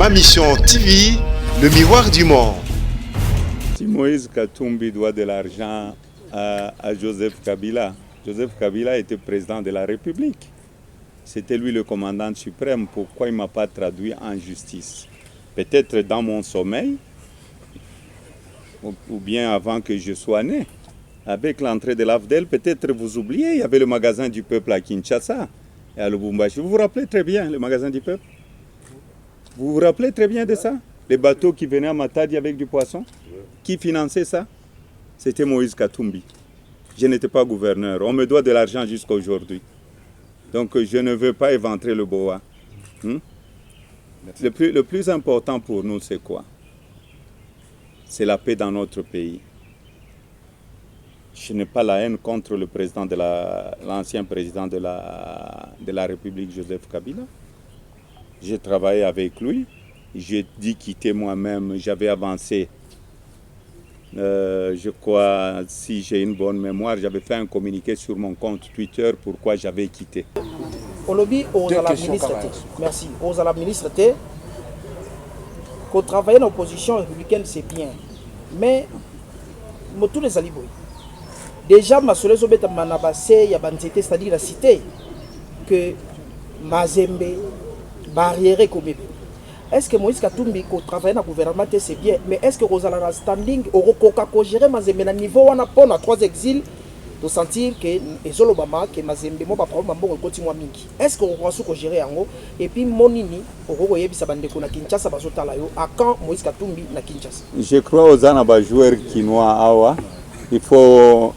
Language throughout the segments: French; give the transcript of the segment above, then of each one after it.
Ma mission TV, le miroir du monde. Si Moïse Katumbi doit de l'argent à Joseph Kabila, Joseph Kabila était président de la République. C'était lui le commandant suprême. Pourquoi il ne m'a pas traduit en justice? Peut-être dans mon sommeil, ou bien avant que je sois né. Avec l'entrée de l'AFDEL, peut-être vous oubliez, il y avait le magasin du peuple à Kinshasa et à Lubumbashi. Vous vous rappelez très bien, le magasin du peuple? Vous vous rappelez très bien de ça? Les bateaux qui venaient à Matadi avec du poisson? Qui finançait ça? C'était Moïse Katumbi. Je n'étais pas gouverneur. On me doit de l'argent jusqu'à aujourd'hui. Donc je ne veux pas éventrer le boa. Le plus important pour nous, c'est quoi? C'est la paix dans notre pays. Je n'ai pas la haine contre le président l'ancien président de la République, Joseph Kabila. J'ai travaillé avec lui. J'ai dit quitter moi-même. J'avais avancé. Je crois, si j'ai une bonne mémoire, j'avais fait un communiqué sur mon compte Twitter pourquoi j'avais quitté. Au lobby, aux à la ministre, merci. Aux à la ministre, qu'on travaille dans l'opposition républicaine, c'est bien. Mais, tous les alibouis. Déjà, ma soleil sobeta manabase, il y a banzete, c'est-à-dire la cité, que Mazembe, barrière comme. Est-ce que Moïse Katumbi, qu'on travaille dans le gouvernement, c'est bien, mais est-ce que Rosala standing, au Coca gérer Mazembe, à niveau, on a pas 3 exils, de sentir que les Obama, que Mazembe, moi, pas problème, bon, continue à mingi. Est-ce qu'on va se gérer en haut, et puis Monini, au Rogoye, ça va na Kinshasa, Bazotalayo, à quand Moïse Katumbi na Kinshasa? Je crois aux Anaba joueurs quinois Awa. Il faut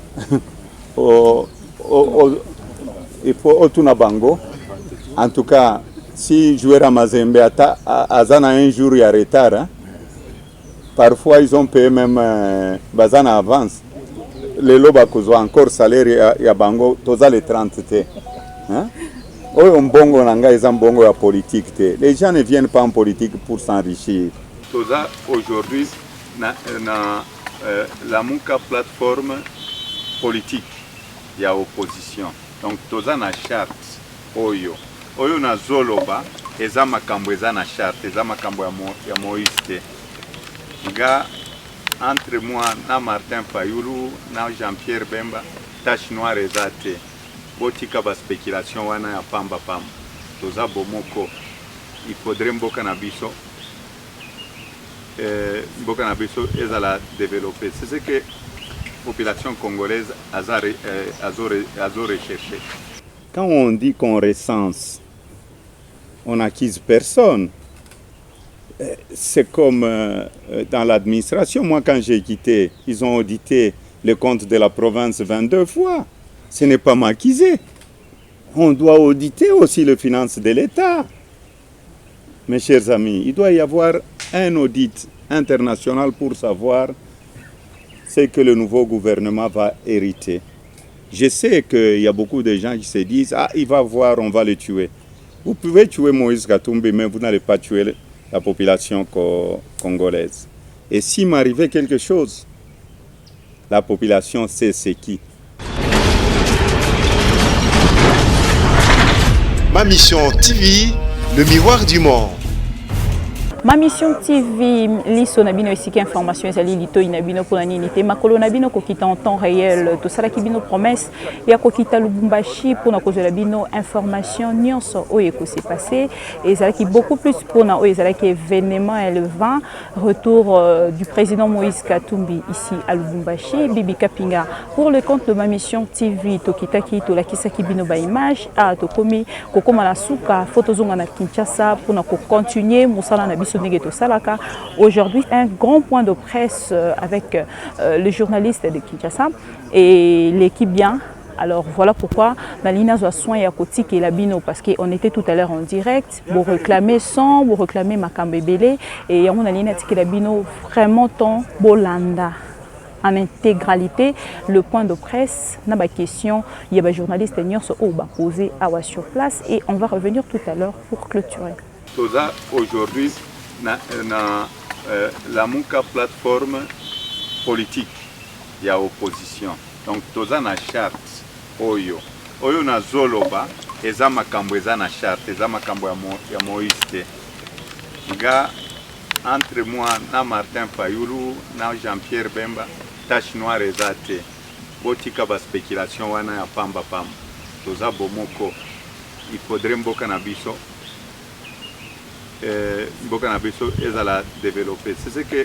Otunabango. En tout cas, si joueur à Mazembe Azana un jour il y a retard, hein? Parfois ils ont payé même Bazana avance. Les lobes encore salaire ya bango toza les 30 te. Hein? Bongo nanga ils ont bongo la politique te. Les gens ne viennent pas en politique pour s'enrichir. Toza aujourd'hui la Mouka plateforme politique, il y a opposition. Donc, toza na charte, oyo na zoloba, eza makambo eza na charte, eza makambo ya Moïse te. Nga, entre moi, na Martin Fayulu, na Jean-Pierre Bemba, tache noire eza te. Botika ba spéculation wana ya pamba. Toza bomoko, il faudrait mboka na biso. Est à la développer. C'est ce que la population congolaise a recherché. Quand on dit qu'on recense, on n'acquise personne. C'est comme dans l'administration. Moi, quand j'ai quitté, ils ont audité le compte de la province 22 fois. Ce n'est pas m'acquiser. On doit auditer aussi les finances de l'État. Mes chers amis, il doit y avoir un audit international pour savoir ce que le nouveau gouvernement va hériter. Je sais qu'il y a beaucoup de gens qui se disent « Ah, il va voir, on va le tuer ». Vous pouvez tuer Moïse Katumbi, mais vous n'allez pas tuer la population congolaise. Et s'il m'arrivait quelque chose, la population sait c'est qui. Ma mission TV, le miroir du monde. Ma mission TV, liso nabino esiki information ezali lito inabino pour naninité makolo nabino kokita en temps réel to sala kibino promesse ya kokita Lubumbashi pour na kozela bino information nyonso oyo ko s'est passé et ça qui beaucoup plus pour na oyo ça qui événement élevant retour du président Moïse Katumbi ici à Lubumbashi Bibi Kapinga pour le compte de ma mission TV to kitaki to la kisaki bino ba image a to komi kokoma la suka photo zonga na Kinshasa pour na ko continuer musala na aujourd'hui, un grand point de presse avec le journaliste de Kinshasa et l'équipe bien. Alors voilà pourquoi Nalina doit soin à Kotik et Labino parce qu'on était tout à l'heure en direct pour réclamer son, pour réclamer Makambebele et on a Nalina Tiki Labino vraiment ton Bolanda. En intégralité, le point de presse, n'a pas question, il y a des journalistes qui ont posé à sur place et on va revenir tout à l'heure pour clôturer. Aujourd'hui, la Mouka plateforme politique, il y a opposition. Donc, toza na charte, oyo na zoloba, eza makambo eza na charte, eza makambo ya Moïse te. nga entre moi na Martin Fayulu na Jean-Pierre Bemba tache noire eza te botika ba spéculation wana ya pamba toza bomoko il faudrait mboka na biso ezala développer. C'est ce que la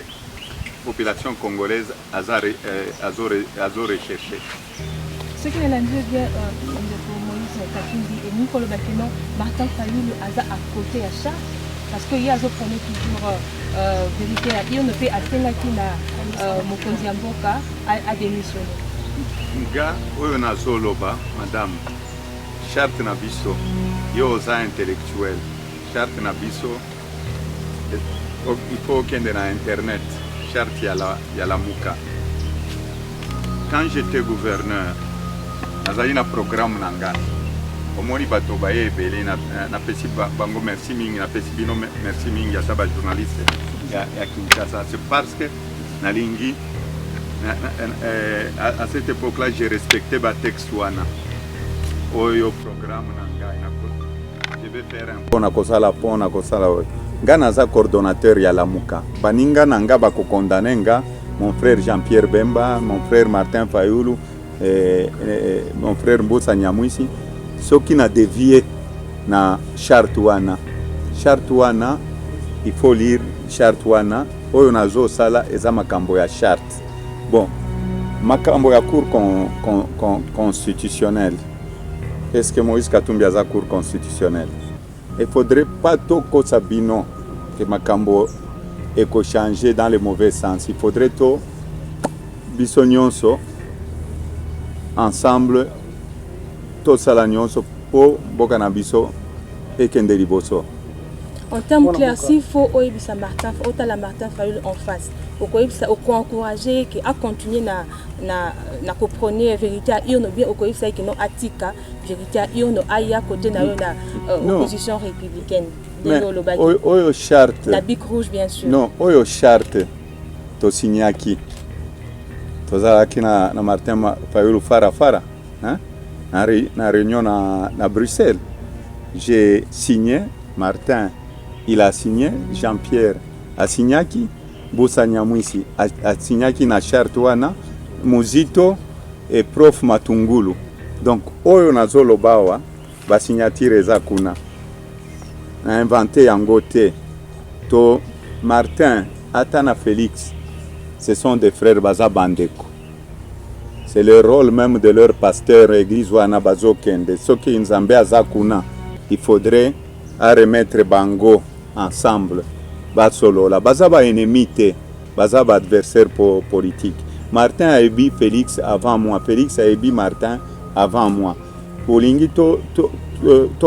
population congolaise a recherché. Ce qui est la mieux bien pour Moïse Katumbi et Nicolas Bakeno, Martin Fayulu a à côté à ça, parce qu'il y a prenait toujours vérité à dire, on ne fait à Senaki na Mokonzi Mboka à démissionner. Nga oyo na zoloba madame charte na biso yo za intellectuel charte na biso il faut kende na internet charte ya la muka. Quand j'étais gouverneur nazali na programme na nga omoni bato baye ebele na pesi bango merci mingi na pesi bino merci mingi ya saba journaliste ya Kinshasa. C'est parce que nalingi à cette époque-là, j'ai respecté le texte wana. Oyo programme nangai je vais faire un pona kosala nga naza coordonnateur ya Lamuka. Baninga nanga bako condamner nga mon frère Jean-Pierre Bemba, mon frère Martin Fayulu mon frère Mbusa Nyamwisi soki na dévié na charte wana. Charte wana il faut lire charte wana oyo nazo sala eza makambo ya charte. Bon, makambo ya cour constitutionnelle. Est-ce que Moïse Katumbi a la cour constitutionnelle? Il ne faudrait pas tout Sabino que makambo est changé dans le mauvais sens. Il faudrait tout bisonyonso ensemble tout salanyonso pour bokanabiso et kendeliboso. En termes clairs, s'il faut Martin Fayulu en face, on peut encourager à continuer à comprendre la vérité à Irno, bien au ça qui non atika vérité à Irno à côté de l'opposition républicaine. Oyo charte. La Bic Rouge bien sûr. Non, oyo charte to signaki. To zalaki na Martin Fayulu fara hein? Na réunion na Bruxelles. J'ai signé Martin. Il a signé, Jean-Pierre a signé qui Mbusa Nyamwisi a signé qui na charte wana Muzito et prof Matungulu. Donc oyo nazolo bawa ba signature eza kuna. Na inventé yango te. To Martin Atana Félix, ce sont des frères baza bandeko. C'est le rôle même de leur pasteur église wana bazokende. Soki nzambe aza kuna, il faudrait à remettre bango ensemble. Basolola, bazaba ennemi te, bazaba adversaire politique. Martin a ébi Félix avant moi, Félix a ébi Martin avant moi. Polingi to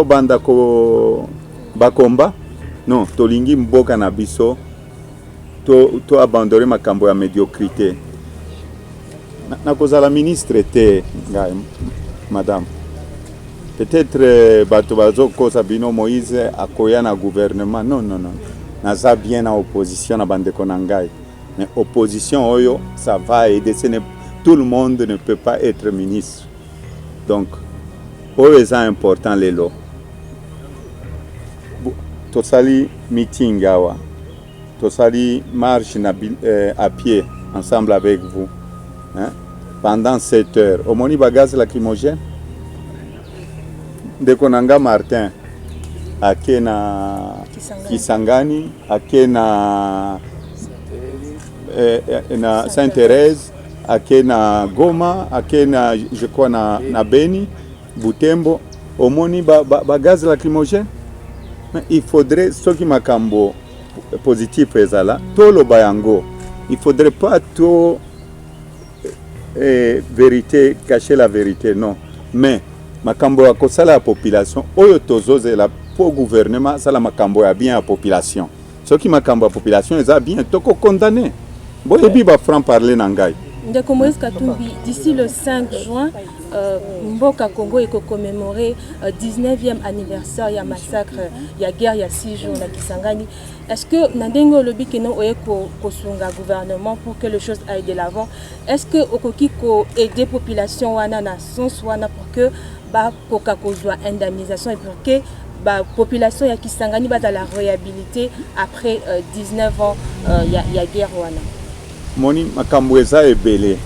banda ko bakomba? Non, tolingi mboka na biso, to abandonner makambo ya médiocrité. Na kozala ministre te, madame. Peut-être Batobazo Kosabino Moïse a koya na gouvernement. Non. Naza bien en opposition na bandeko nangai. Mais opposition oyo, ça va aider. Tout le monde ne peut pas être ministre. Donc, oyo est important les lots. Tosali meeting awa. Tosali marche à pied ensemble avec vous. Hein? Pendant 7 heures. Omoni bagaz lacrymogène. Ndekonanga Martin ake na Kisangani, ake na Sainte-Thérèse, ake na Goma, ake na je crois na Beni, Butembo, omoni ba gaz lacrymogène. Mais il faudrait ce qui makambo positif ezala tolo bayango. Il faudrait pas tout vérité cacher la vérité non. Mais makambo ya kosala la population oyo tozozela pour gouvernement sala makambo ya bien la population soki makambo ya population eza bien toko condamner boyebi ba franc parler na ngai Ndeko Moïse Katumbi d'ici le 5 juin Mboka Congo est commémoré 19e anniversaire ya massacre ya guerre ya 6 jours na Kisangani. Est-ce que Nandengo lobi kenon oye ko sunga gouvernement pour que les choses aillent de l'avant? Est-ce que okoki ko aider population wana na sens wana pour que bakoka kozwa indemnisation et pour que la population ya Kisangani va dans la réhabilité après 19 ans ya guerre wana. Moni makambo eza ebele.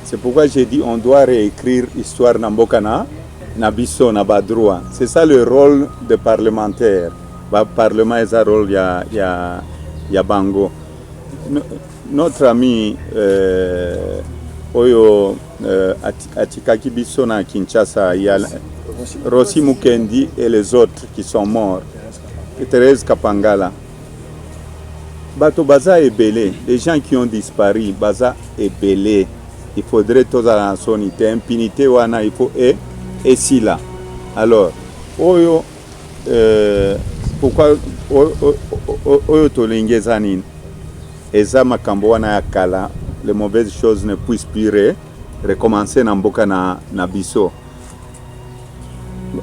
C'est pourquoi j'ai dit on doit réécrire histoire na mboka na biso na badroit. C'est ça le rôle de parlementaire. Ba parlement eza rôle ya bango. Notre ami oyo atikaki biso na Kinshasa, il y a Rossi Mukendi et les autres qui sont morts. Et Thérèse Kapangala. Bato baza ebele, les gens qui ont disparu, baza ebele. Il faudrait tous à la sonité, impunité wana il faut et si là. Alors, oyo pourquoi oyo tolingezanine eza makambo wana ya kala, les mauvaises choses ne puissent plus recommencer na mboka na biso.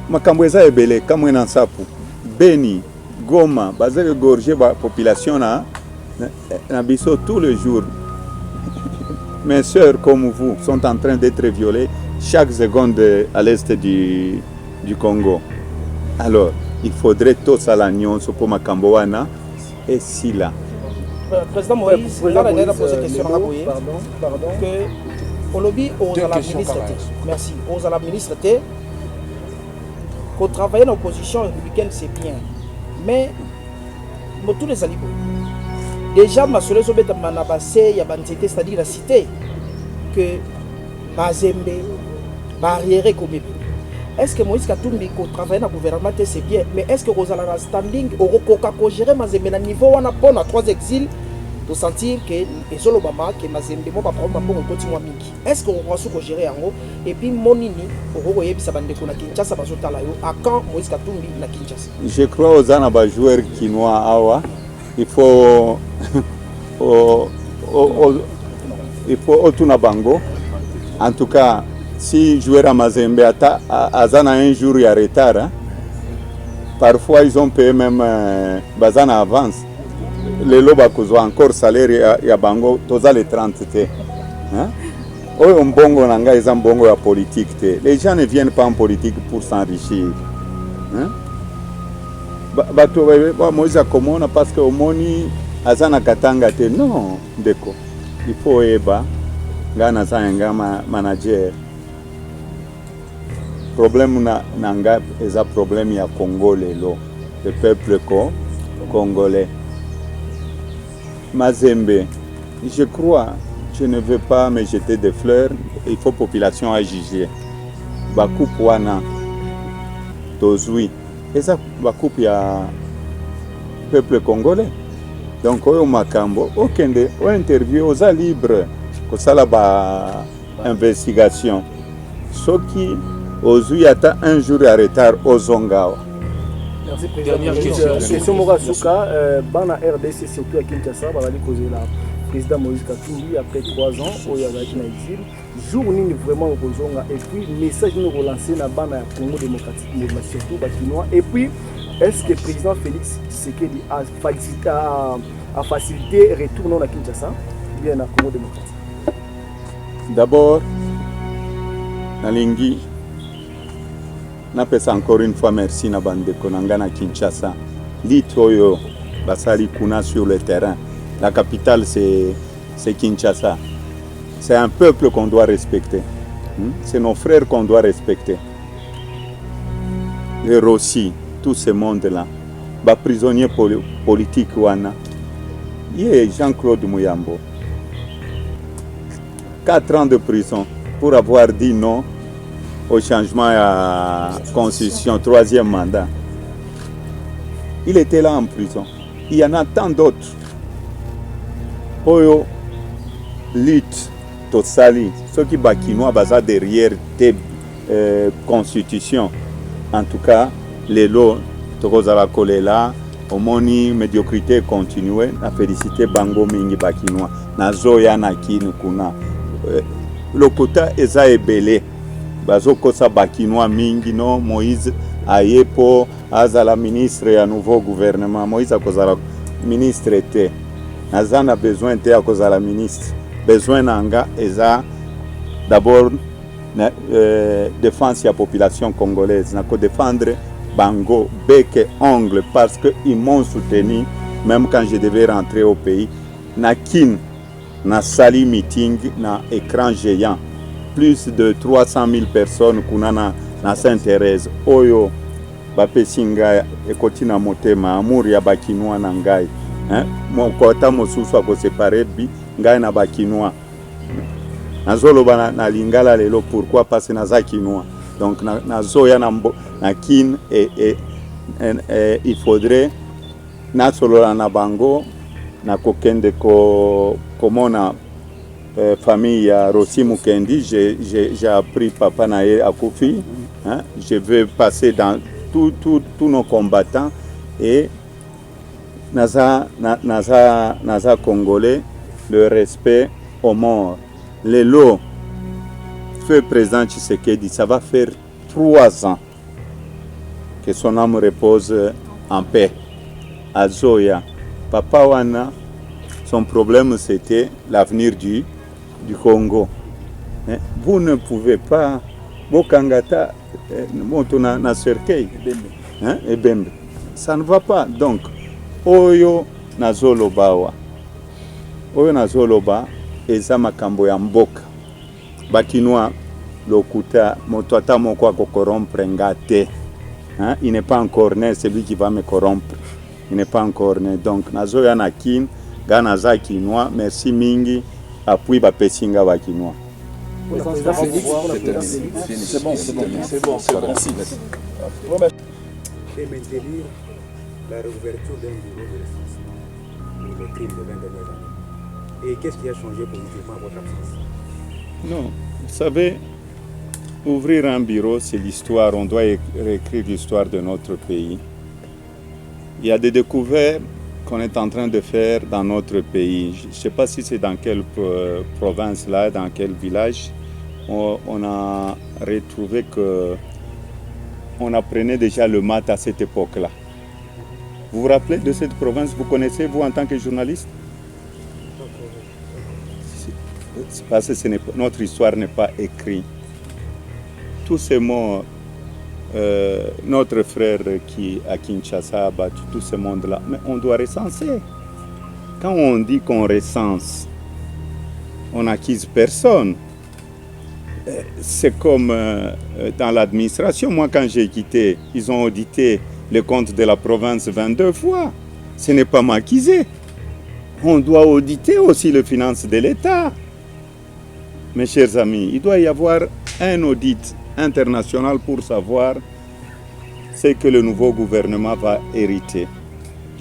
Makambo eza ebele kamwe na Nsapu, Beni, Goma, baza gorger ba population na biso tous les jours. Mes sœurs comme vous sont en train d'être violées chaque seconde à l'est du Congo. Alors, il faudrait tous à l'agnon sur makambo wana et si là. Président Moïse, là, on a posé question à Boye que au lobby, aux à la ministre, merci, aux à la ministre, qu'on travaille dans l'opposition républicaine, c'est bien. Mais, tous les alibos, déjà, ma soeur Zobet Manabase, Yabanzete, c'est-à-dire la cité, que Mazembe, barrière comme est-ce que Moïse Katumbi, qu'on travaille dans le gouvernement, c'est bien, mais est-ce que Rosala a standing, au gérer Mazembe, à niveau, on a pas 3 exils, pour sentir que les Olobama, que Mazembe, mon papa, on continue à miki. Est-ce qu'on va se gérer en haut, et puis Monini, au Royaume, ça va décoller Kinshasa, à quand Moïse Katumbi, la Kinshasa? Je crois aux Anaba joueurs quinois Awa. Il faut Otuna Bango. En tout cas, si joueur à Mazembe Azana un jour il y a retard, hein? Parfois ils ont payé même Bazana avance. Les lobakos ont encore salaire ya Bango, toza les 30 te. Hein? Oyo mbongo nanga ils ont bongo ya politique te. Les gens ne viennent pas en politique pour s'enrichir. Hein? Bato Moïse Komona parce que omoni azana katanga te non ndeko il faut eba ngana zanga manager problème nanga eza problème ya Congo lelo le peuple congolais Mazembe je crois je ne veux pas me jeter des fleurs il faut population à juger bakup wana tozui eza bakup ya peuple congolais donc oyo makambo okende o interview oza libre kosala ba investigation soki ozui ata un jour à retard ozongawa. Merci président. Dernière question Morasuka bana RDC surtout à Kinshasa bazali causer la président Moïse Katumbi après 3 ans au Yabaki na exil jour nini vraiment kozonga et puis message nous relancer na bana ya Congo démocratique mais surtout bakinois et puis est-ce que le président Félix Tshisekedi a facilité le retour à Kinshasa ou bien à Congo démocratique? D'abord, Nalingi, napesa encore une fois merci na bandeko nanga Kinshasa. Litoyo basali kuna sur le terrain. La capitale c'est Kinshasa. C'est un peuple qu'on doit respecter. C'est nos frères qu'on doit respecter. Les Rossi, tout ce monde-là, les prisonniers politiques, Jean-Claude Mouyambo, 4 ans de prison pour avoir dit non au changement à la constitution, 3e mandat. Il était là en prison. Il y en a tant d'autres. Oyo lutte tosali, ceux qui bakinois baza derrière tes constitutions. En tout cas, les lots tokozala kolela, omoni médiocrité continue, na félicité bango mingi bakinois, na zoya na kinu kuna. Lokota eza ebele, bazo kosa bakinois mingi no, Moïse ayepo azala ministre ya nouveau gouvernement, Moïse akozala ministre te. Nazan a besoin de la ministre. Besoin nanga eza d'abord défense la population congolaise, na ko défendre bango bec et ongle parce qu'ils m'ont soutenu même quand je devais rentrer au pays. Na kin na sali meeting na écran géant, plus de 300 000 personnes kuna na Sainte-Thérèse. Oyo bapesi ngai ekoti na motema amour ya bakinois na ngai, mokota mosusu akosepare bi ngai na bakinois. Nazoloba na lingala lelo, pourquoi parce que naza kinois. Donc nazoya na kin et il faudrait nasolola na bango na kokende komona famille ya Rossi Mukendi. J'ai appris papa na ye akufi. Je vais passer dans tous nos combattants et naza congolais, le respect aux morts. Les lots, feu président Tshisekedi, ça va faire 3 ans que son âme repose en paix. Azoya, Papa Wana, son problème c'était l'avenir du Congo. Vous ne pouvez pas, Bokangata, Montona na cercueil, Ebembe. Ça ne va pas. Donc, Oyo Nazoloba, Oyo Nazoloba, eza makambo ya mboka. Bakinois lokuta motoata moko akokorompre ngate. Il n'est pas encore né, c'est lui qui va me corrompre. Il n'est pas encore né. Donc nazoya na kin, gana za kinois, merci mingi, appui ba pesinga ba kinois. C'est bon. Et maintenir la réouverture d'un bureau de l'essence pour les crimes de 20 dernières années. Et qu'est-ce qui a changé positivement à votre absence? Non, vous savez, ouvrir un bureau, c'est l'histoire. On doit réécrire l'histoire de notre pays. Il y a des découvertes qu'on est en train de faire dans notre pays. Je ne sais pas si c'est dans quelle province là, dans quel village. On a retrouvé qu'on apprenait déjà le maths à cette époque-là. Vous vous rappelez de cette province? Vous connaissez, vous, en tant que journaliste? C'est parce que notre histoire n'est pas écrite. Tous ces morts, notre frère qui à Kinshasa a battu tout ce monde-là, mais on doit recenser. Quand on dit qu'on recense, on n'accuse personne. C'est comme dans l'administration. Moi, quand j'ai quitté, ils ont audité les comptes de la province 22 fois. Ce n'est pas m'accuser. On doit auditer aussi les finances de l'État. Mes chers amis, il doit y avoir un audit international pour savoir ce que le nouveau gouvernement va hériter.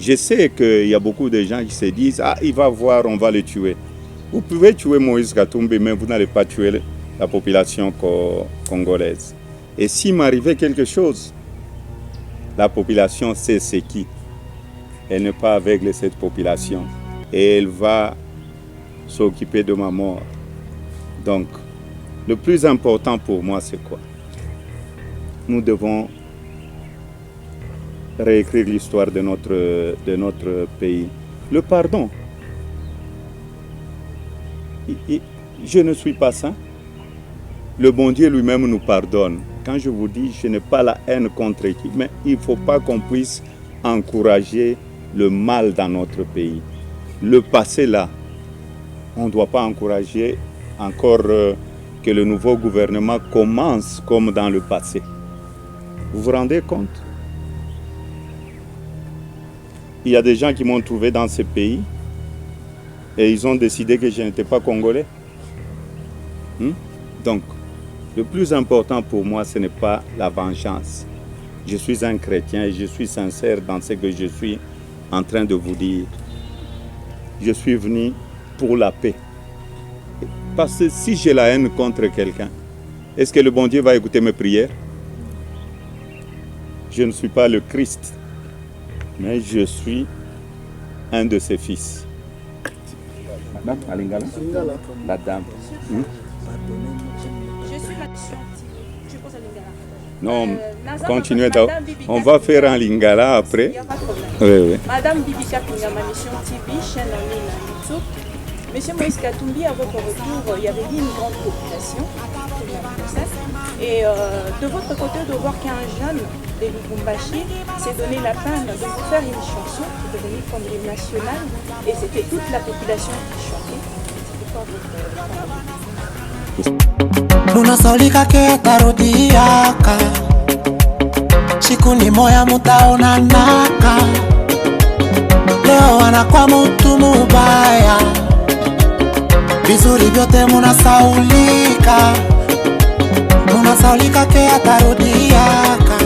Je sais qu'il y a beaucoup de gens qui se disent « Ah, il va voir, on va le tuer ». Vous pouvez tuer Moïse Katumbi, mais vous n'allez pas tuer la population congolaise. Et s'il m'arrivait quelque chose, la population sait c'est qui. Elle n'est pas aveugle, cette population. Et elle va s'occuper de ma mort. Donc, le plus important pour moi, c'est quoi? Nous devons réécrire l'histoire de notre pays. Le pardon. Je ne suis pas saint. Le bon Dieu lui-même nous pardonne. Quand je vous dis, je n'ai pas la haine contre qui, mais il ne faut pas qu'on puisse encourager le mal dans notre pays. Le passé là, on ne doit pas encourager encore que le nouveau gouvernement commence comme dans le passé. Vous vous rendez compte? Il y a des gens qui m'ont trouvé dans ce pays et ils ont décidé que je n'étais pas congolais. Donc, le plus important pour moi, ce n'est pas la vengeance. Je suis un chrétien et je suis sincère dans ce que je suis en train de vous dire. Je suis venu pour la paix. Parce que si j'ai la haine contre quelqu'un, est-ce que le bon Dieu va écouter mes prières? Je ne suis pas le Christ, mais je suis un de ses fils. Madame Alingala, la dame. Je suis la je pose à Lingala. Non, continuez. On va faire un Lingala après. Il n'y a pas de problème. Oui. Madame Bibika Pingama, Mission TV, chaîne en ligne YouTube. Monsieur Moïse Katumbi, à votre retour, il y avait une grande population, tout le monde le sait. Et de votre côté, de voir qu'un jeune de Lubumbashi s'est donné la peine de vous faire une chanson qui est devenue comme l'hymne national, et c'était toute la population qui chantait. C'était quoi votre munasaulika ke tarudiaka siku ni moya mutaonanaka leo anakuwa mutu mubaya vizuri vyote munasaulika ke atarudiaka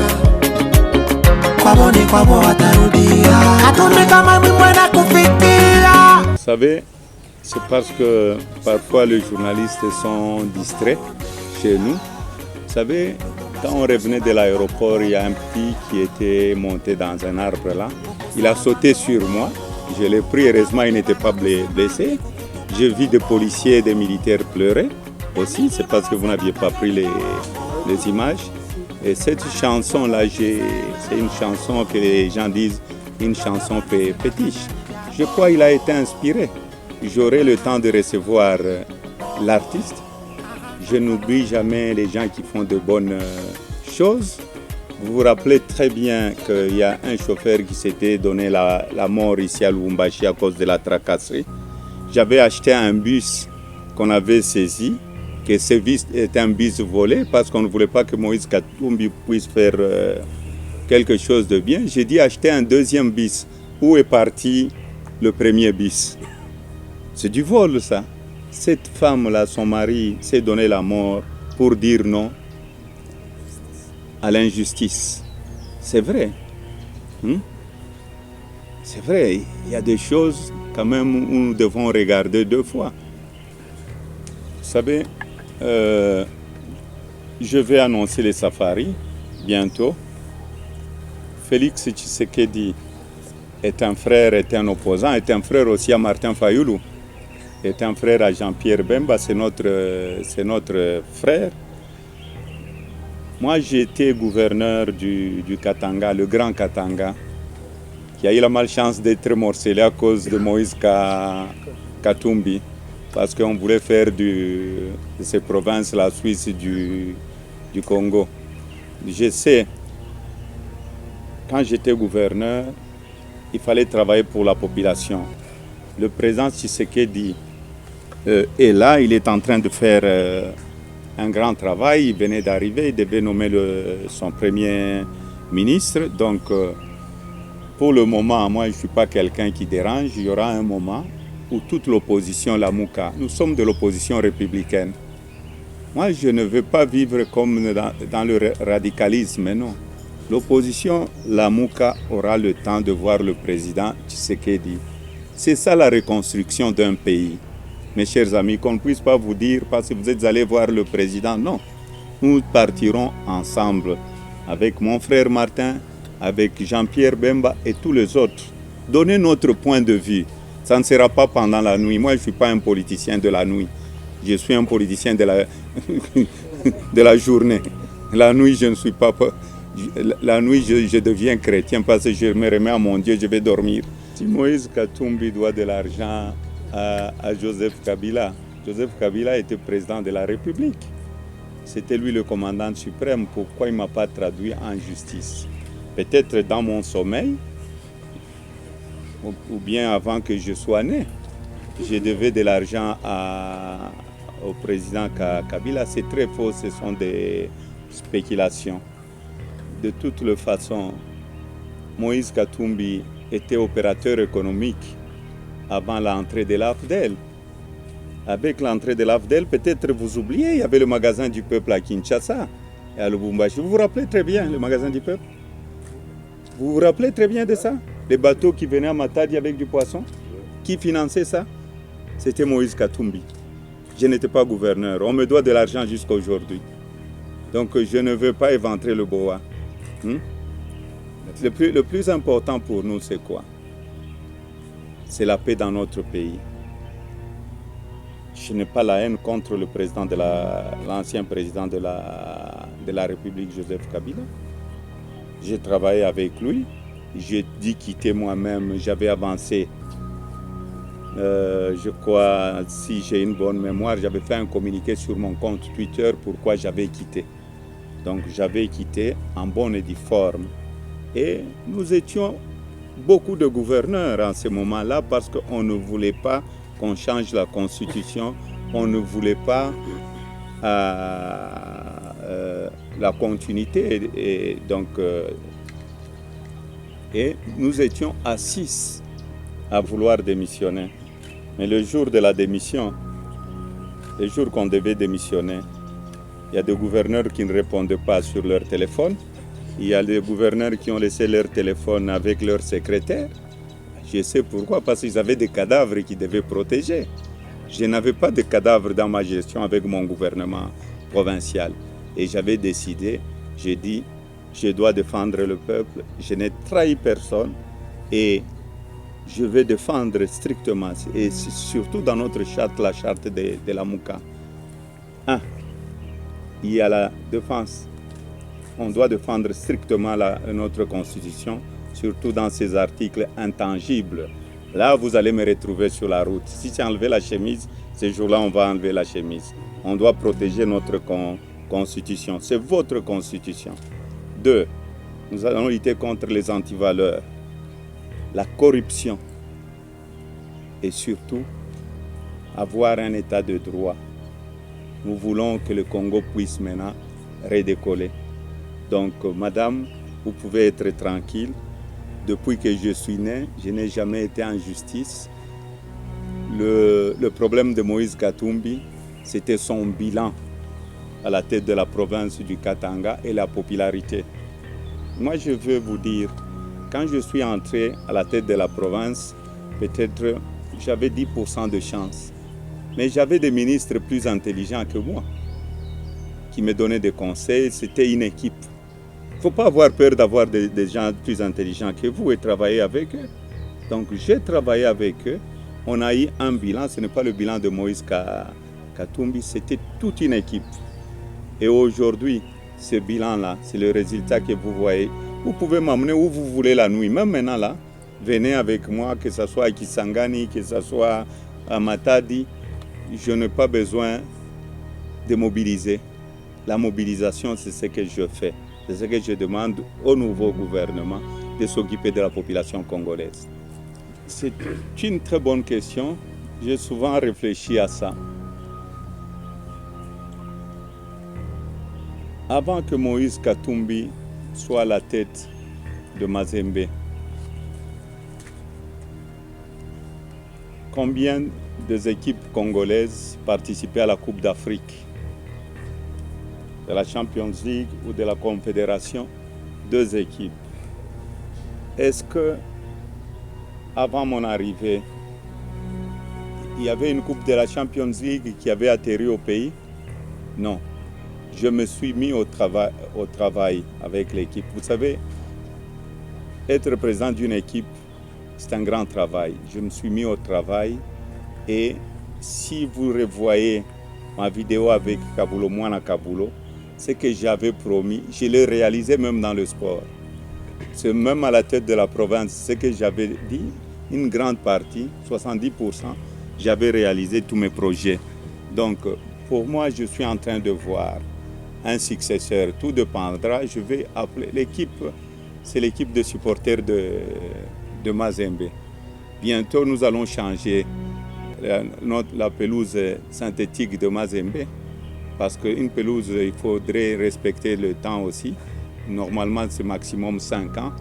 kwaboni kwabo atarudia Katumbi kama mwimwena kufikia. Vous savez, c'est parce que parfois les journalistes sont distraits chez nous. Vous savez, quand on revenait de l'aéroport, il y a un petit qui était monté dans un arbre là. Il a sauté sur moi. Je l'ai pris, heureusement il n'était pas blessé. J'ai vu des policiers et des militaires pleurer aussi. C'est parce que vous n'aviez pas pris les images. Et cette chanson-là, c'est une chanson que les gens disent une chanson fétiche. Je crois qu'il a été inspiré. J'aurai le temps de recevoir l'artiste. Je n'oublie jamais les gens qui font de bonnes choses. Vous vous rappelez très bien qu'il y a un chauffeur qui s'était donné la mort ici à Lubumbashi à cause de la tracasserie. J'avais acheté un bus qu'on avait saisi, que ce bus était un bus volé parce qu'on ne voulait pas que Moïse Katumbi puisse faire quelque chose de bien. J'ai dit acheter un deuxième bus. Où est parti le premier bus? C'est du vol, ça. Cette femme-là, son mari, s'est donné la mort pour dire non à l'injustice. C'est vrai. C'est vrai. Il y a des choses, quand même, où nous devons regarder deux fois. Vous savez, je vais annoncer les safaris bientôt. Félix Tshisekedi est un frère, est un opposant, est un frère aussi à Martin Fayulu. Est un frère à Jean-Pierre Bemba, c'est notre frère. Moi, j'ai été gouverneur du Katanga, le grand Katanga, qui a eu la malchance d'être morcelé à cause de Moïse Katumbi, parce qu'on voulait faire de ces provinces la Suisse du Congo. Je sais, quand j'étais gouverneur, il fallait travailler pour la population. Le président Tshisekedi est là, il est en train de faire un grand travail. Il venait d'arriver, il devait nommer son premier ministre. Donc, pour le moment, moi, je ne suis pas quelqu'un qui dérange. Il y aura un moment où toute l'opposition, la Mouka, nous sommes de l'opposition républicaine. Moi, je ne veux pas vivre comme dans le radicalisme, non. L'opposition, la Mouka, aura le temps de voir le président Tshisekedi. C'est ça la reconstruction d'un pays. Mes chers amis, qu'on ne puisse pas vous dire parce que vous êtes allés voir le président. Non, nous partirons ensemble avec mon frère Martin, avec Jean-Pierre Bemba et tous les autres. Donnez notre point de vue. Ça ne sera pas pendant la nuit. Moi, je ne suis pas un politicien de la nuit. Je suis un politicien de la journée. La nuit, je ne suis pas... La nuit, je deviens chrétien parce que je me remets à mon Dieu, je vais dormir. Si Moïse Katumbi doit de l'argent à Joseph Kabila, Joseph Kabila était président de la République. C'était lui le commandant suprême. Pourquoi il ne m'a pas traduit en justice? Peut-être dans mon sommeil, ou bien avant que je sois né. Je devais de l'argent au président Kabila. C'est très faux, ce sont des spéculations. De toutes les façons, Moïse Katumbi était opérateur économique avant l'entrée de l'AFDEL. Avec l'entrée de l'AFDEL, peut-être vous oubliez, il y avait le magasin du peuple à Kinshasa et à Lubumbashi. Vous vous rappelez très bien, le magasin du peuple? Vous vous rappelez très bien de ça? Les bateaux qui venaient à Matadi avec du poisson? Qui finançait ça? C'était Moïse Katumbi. Je n'étais pas gouverneur. On me doit de l'argent jusqu'à aujourd'hui. Donc je ne veux pas éventrer le boa. Le plus important pour nous, c'est quoi? C'est la paix dans notre pays. Je n'ai pas la haine contre le président l'ancien président de la République, Joseph Kabila. J'ai travaillé avec lui. J'ai dit quitter moi-même. J'avais avancé Je crois, si j'ai une bonne mémoire, j'avais fait un communiqué sur mon compte Twitter pourquoi j'avais quitté. Donc j'avais quitté en bonne et due forme. Et nous étions beaucoup de gouverneurs en ce moment-là parce qu'on ne voulait pas qu'on change la constitution, on ne voulait pas la continuité. Et nous étions à 6 à vouloir démissionner. Mais le jour de la démission, le jour qu'on devait démissionner, il y a des gouverneurs qui ne répondaient pas sur leur téléphone. Il y a des gouverneurs qui ont laissé leur téléphone avec leur secrétaire. Je sais pourquoi, parce qu'ils avaient des cadavres qu'ils devaient protéger. Je n'avais pas de cadavres dans ma gestion avec mon gouvernement provincial. Et j'avais décidé, j'ai dit, je dois défendre le peuple, je n'ai trahi personne et je vais défendre strictement, et surtout dans notre charte, la charte de la Mouka. Il y a la défense. On doit défendre strictement notre constitution, surtout dans ces articles intangibles. Là, vous allez me retrouver sur la route. Si tu as enlevé la chemise, ce jour-là, on va enlever la chemise. On doit protéger notre constitution. C'est votre constitution. 2. Nous allons lutter contre les antivaleurs, la corruption et surtout avoir un état de droit. Nous voulons que le Congo puisse maintenant redécoller. Donc, madame, vous pouvez être tranquille. Depuis que je suis né, je n'ai jamais été en justice. Le problème de Moïse Katumbi, c'était son bilan à la tête de la province du Katanga et la popularité. Moi, je veux vous dire, quand je suis entré à la tête de la province, peut-être j'avais 10% de chance. Mais j'avais des ministres plus intelligents que moi qui me donnaient des conseils. C'était une équipe. Il ne faut pas avoir peur d'avoir des gens plus intelligents que vous et travailler avec eux. Donc j'ai travaillé avec eux. On a eu un bilan. Ce n'est pas le bilan de Moïse Katumbi, c'était toute une équipe. Et aujourd'hui, ce bilan-là, c'est le résultat que vous voyez. Vous pouvez m'emmener où vous voulez la nuit. Même maintenant, là, venez avec moi, que ce soit à Kisangani, que ce soit à Matadi. Je n'ai pas besoin de mobiliser. La mobilisation, c'est ce que je fais. C'est ce que je demande au nouveau gouvernement de s'occuper de la population congolaise. C'est une très bonne question. J'ai souvent réfléchi à ça. Avant que Moïse Katumbi soit à la tête de Mazembe, combien des équipes congolaises participaient à la Coupe d'Afrique, de la Champions League ou de la Confédération? 2 équipes. Est-ce que, avant mon arrivée, il y avait une Coupe de la Champions League qui avait atterri au pays? Non. Je me suis mis au travail avec l'équipe. Vous savez, être président d'une équipe, c'est un grand travail. Je me suis mis au travail et si vous revoyez ma vidéo avec Kabulo, Mwana Kabulo, ce que j'avais promis, je l'ai réalisé même dans le sport. C'est même à la tête de la province, ce que j'avais dit, une grande partie, 70%, j'avais réalisé tous mes projets. Donc, pour moi, je suis en train de voir un successeur. Tout dépendra. Je vais appeler l'équipe, c'est l'équipe de supporters de Mazembe. Bientôt, nous allons changer la pelouse synthétique de Mazembe parce qu'une pelouse, il faudrait respecter le temps aussi. Normalement, c'est maximum 5 ans.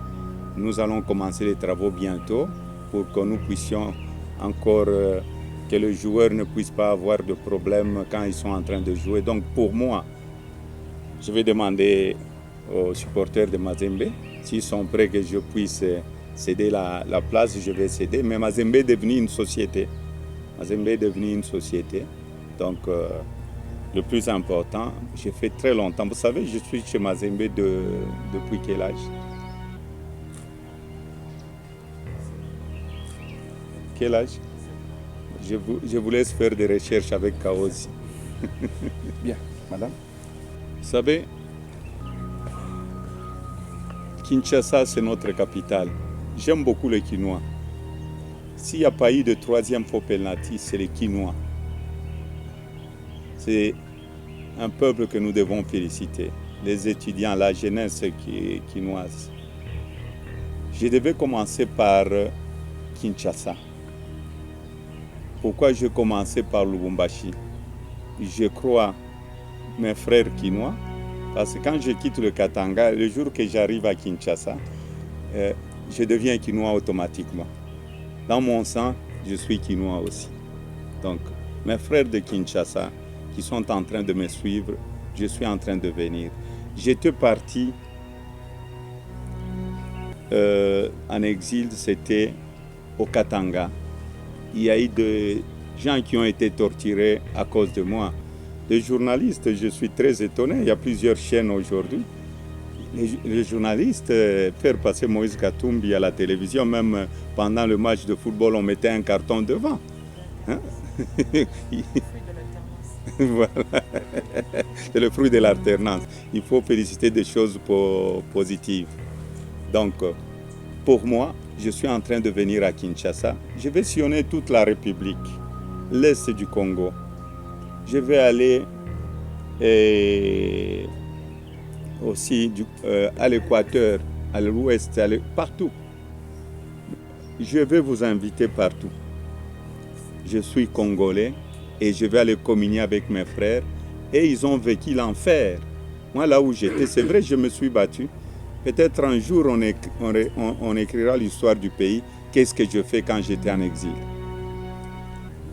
Nous allons commencer les travaux bientôt pour que nous puissions encore, que les joueurs ne puissent pas avoir de problème quand ils sont en train de jouer. Donc pour moi, je vais demander aux supporters de Mazembe s'ils sont prêts que je puisse céder la place, je vais céder. Mais Mazembe est devenu une société. Mazembe est devenu une société. Donc le plus important, j'ai fait très longtemps. Vous savez, je suis chez Mazembe depuis quel âge? Quel âge? Je vous laisse faire des recherches avec Kaosi. Bien, madame. Vous savez, Kinshasa, c'est notre capitale. J'aime beaucoup les Kinois. s'il n'y a pas eu de troisième faux penalty, c'est les Quinois. C'est un peuple que nous devons féliciter. Les étudiants, la jeunesse quinoise. Je devais commencer par Kinshasa. Pourquoi je commençais par Lubumbashi? Je crois mes frères quinois, parce que quand je quitte le Katanga, le jour que j'arrive à Kinshasa, je deviens quinois automatiquement. Dans mon sang, je suis quinois aussi. Donc, mes frères de Kinshasa qui sont en train de me suivre, je suis en train de venir. J'étais parti en exil, c'était au Katanga. Il y a eu des gens qui ont été torturés à cause de moi. Les journalistes, je suis très étonné, il y a plusieurs chaînes aujourd'hui. Les journalistes, faire passer Moïse Katumbi à la télévision, même pendant le match de football, on mettait un carton devant. Hein? Voilà. C'est le fruit de l'alternance. Il faut féliciter des choses positives. Donc, pour moi, je suis en train de venir à Kinshasa. Je vais sillonner toute la République, l'Est du Congo. Je vais aller aussi à l'Équateur, à l'Ouest, partout. Je vais vous inviter partout. Je suis congolais et je vais aller communier avec mes frères. Et ils ont vécu l'enfer. Moi, là où j'étais, c'est vrai, je me suis battu. Peut-être un jour, on écrira l'histoire du pays. Qu'est-ce que je fais quand j'étais en exil?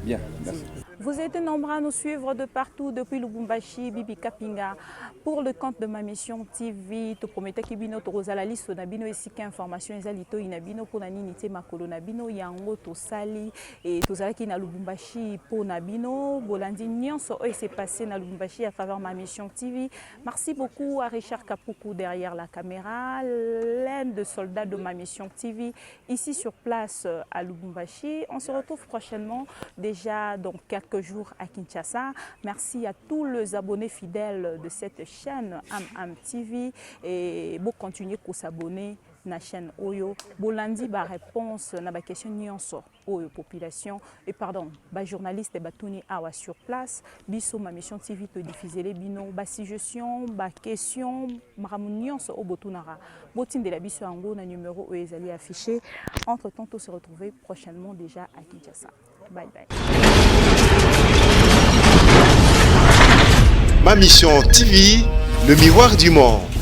Bien, merci. Vous êtes nombreux à nous suivre de partout, depuis Lubumbashi, Bibi Kapinga. Pour le compte de ma mission TV, tu promets que bino to rozala listo na bino esika information ezalito inabino pour na nini te makolo na bino yango to sali et to zalaki na Lubumbashi pour na bino bolandi nyonso oyo s'est passé na Lubumbashi à travers ma mission TV. Merci beaucoup à Richard Kapuku derrière la caméra, l'un des soldats de ma mission TV ici sur place à Lubumbashi. On se retrouve prochainement déjà dans quelques jours à Kinshasa. Merci à tous les abonnés fidèles de cette chaîne Am TV et vous continuez à s'abonner à la chaîne Oyo. Bolandi ba réponse na ba question nyonso Oyo population et pardon ba journaliste ba tuni awa sur place biso ma mission TV to diffuser les bino ba suggestion ba question maramu nyonso o botunara botinde la biso yango na numéro oyo ezali affiché. Entre temps, on se retrouver prochainement déjà à Kinshasa. Bye bye. Ma mission TV, le miroir du monde.